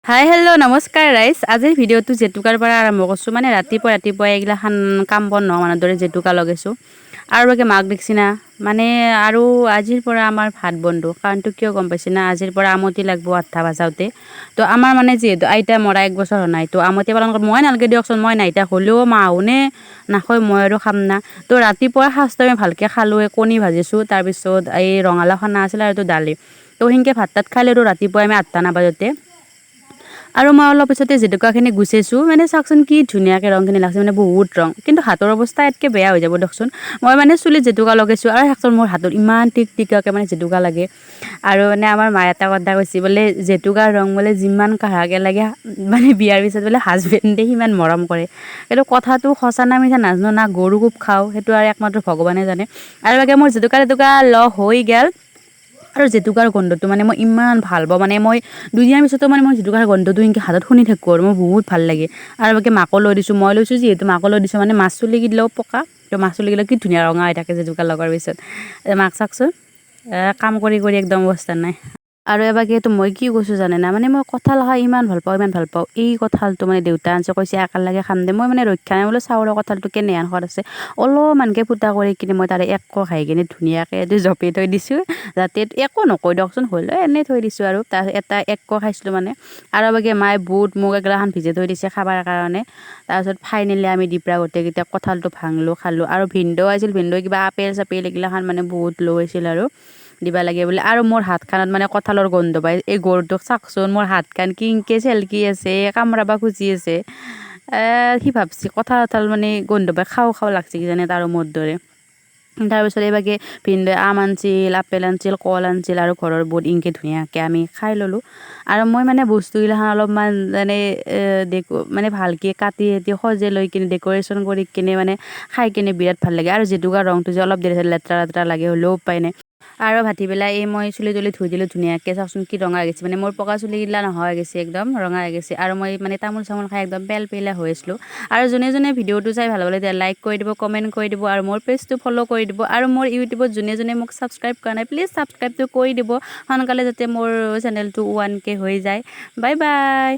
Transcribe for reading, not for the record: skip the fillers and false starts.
Hi hello' নমস্কাৰ ৰাইজ। আজিৰ ভিডিঅ'টো জেতুকাৰ পৰা আৰম্ভ কৰিছোঁ। মানে ৰাতিপুৱা এইগিলাখান কাম বন ন মানুহৰ দৰে জেতুকা লগাইছোঁ আৰু বাকী মাক দেখছি না মানে আৰু আজিৰ পৰা আমাৰ ভাত বন্ধু কাৰণটো কিয় গম পাইছে না। আজিৰ পৰা আমতি লাগব আঠা বাজাওঁতে। তো আমাৰ মানে যিহেতু আইতা মৰা 1 বছৰ হোৱা নাই, তো আমতি পালন মই নালগে দিয়কচোন, মই নাইতা হ'লেও মাহুনে নাখায়, মই আৰু খাম না। তো ৰাতিপুৱা সাজটো আমি ভালকৈ খালোঁ, কণী ভাজিছোঁ, তাৰপিছত এই ৰঙালাও খানা আছিল আৰু এইটো দালি। তো সেনেকৈ ভাত তাত খাই ল'লোঁ ৰাতিপুৱা আমি 8টা নাবাজোতে। আৰু মই অলপ পিছতে জেতুকাখিনি গুচাইছোঁ, মানে চাওকচোন কি ধুনীয়াকৈ ৰংখিনি লাগিছে, মানে বহুত ৰং। কিন্তু হাতৰ অৱস্থা ইয়াতকৈ বেয়া হৈ যাব দিয়কচোন। মই মানে চুলিত জেতুকা লগাইছোঁ আৰু চাওকচোন মোৰ হাতত ইমান টিকটিকাকৈ মানে জেতুকা লাগে। আৰু মানে আমাৰ মায়ে এটা কথা কৈছে বোলে, জেতুকাৰ ৰং বোলে যিমান কাঢ়াকৈ লাগে মানে বিয়াৰ পিছত বোলে হাজবেণ্ডে সিমান মৰম কৰে। কিন্তু কথাটো সঁচা না মিছা নাজানো, না গৰু কোব খাওঁ সেইটো আৰু একমাত্ৰ ভগৱানে জানে। আৰু বাকী মোৰ জেতুকা লগ হৈ গ'ল। আৰু জেতুকাৰ গোন্ধটো মানে মই ইমান ভাল পাওঁ, মানে মই 2 দিনৰ পিছতো মানে মই জেতুকাৰ গোন্ধটো এনেকৈ হাতত শুনি থাকোঁ আৰু মোৰ বহুত ভাল লাগে। আৰু বাকী মাকো লৈ দিছোঁ, মই লৈছোঁ যিহেতু মাকো লৈ দিছোঁ, মানে মাছ চুলি গিলাও পকা, তো মাছ চুলি গিলা কি ধুনীয়া ৰঙা হৈ থাকে জেতুকা লগাৰ পিছত। মাক চাওকচোন কাম কৰি কৰি একদম অৱস্থা নাই। আৰু এবাৰতো মই কি কৈছোঁ জানে না, মানে মই কঁঠাল খাই ইমান ভাল পাওঁ, ইমান ভাল পাওঁ। এই কঁঠালটো মানে দেউতা আনছে, কৈছে একেলগে খাম দে। মই মানে ৰক্ষা নাই বোলো, চাউলৰ কঁঠালটো কেনেহেন সোৱাদ আছে। অলপমানকৈ ফুটা কৰি কিনে মই তাৰে একো খাই কিনে ধুনীয়াকৈ এইটো জপিয়াই থৈ দিছোঁ, যাতে একো নকয় দিয়কচোন, হ'লেও এনেই থৈ দিছোঁ আৰু তাৰ একো খাইছিলোঁ মানে। আৰু বাকী মায়ে বুট মুগ এগিলাখান ভিজাই থৈ দিছে খাবৰ কাৰণে। তাৰপিছত ফাইনেলি আমি দিপৰা গোটেইকেইটা কঁঠালটো ভাঙলোঁ, খালোঁ। আৰু ভিনদেউ আছিল, ভিনদেউ কিবা আপেল চাপেল এইগিলাখান মানে বহুত লৈ আছিল আৰু দিবা লাগে বোলে। আৰু মোৰ হাতখনত মানে কঁঠালৰ গোন্ধ পাই, এই গৰুটোক চাওকচোন মোৰ হাতখন কিনকে চেলকি আছে, কামৰাবা খুজি আছে। সি ভাবছি কঁঠাল মানে গোন্ধ পাই খাওঁ খাওঁ লাগছে কিজানি তাৰো মোৰ দৰে। তাৰপিছত এইবাগে ভিনদেউৱে আম আনছিল, আপেল আনছিল, কল আনছিল আৰু ঘৰৰ বুট ইনকে ধুনীয়াকৈ আমি খাই ল'লোঁ। আৰু মই মানে বস্তুগিলাখান অলপমান মানে মানে ভালকৈ কাটি সজাই লৈ কিনে ডেক'ৰেশ্যন কৰি কিনে মানে খাই কিনে বিৰাট ভাল লাগে। আৰু জেতুকাৰ ৰংটো যে অলপ দেৰি লেতেৰা লেতেৰা লাগে, হ'লেও উপায় নাই। আৰু ভাটিবেলা এই মই চুলি তুলি ধুই দিলোঁ ধুনীয়াকৈ, চাওকচোন কি ৰঙা হৈ গৈছে, মানে মোৰ পকা চুলিগিলা নোহোৱা হৈ গৈছে, একদম ৰঙা হৈ গৈছে। আৰু মই মানে তামোল চামোল খাই একদম পেলপেলীয়া হৈ আছিলোঁ। আৰু যোনে যোনে ভিডিঅ'টো চাই ভাল পালে তেতিয়া লাইক কৰি দিব, কমেণ্ট কৰি দিব, আৰু মোৰ পেজটো ফ'ল' কৰি দিব। আৰু মোৰ ইউটিউবত যোনে যোনে মোক ছাবস্ক্ৰাইব কৰা নাই, প্লিজ ছাবস্ক্ৰাইবটো কৰি দিব সোনকালে, যাতে মোৰ চেনেলটো 1K হৈ যায়। Bye bye.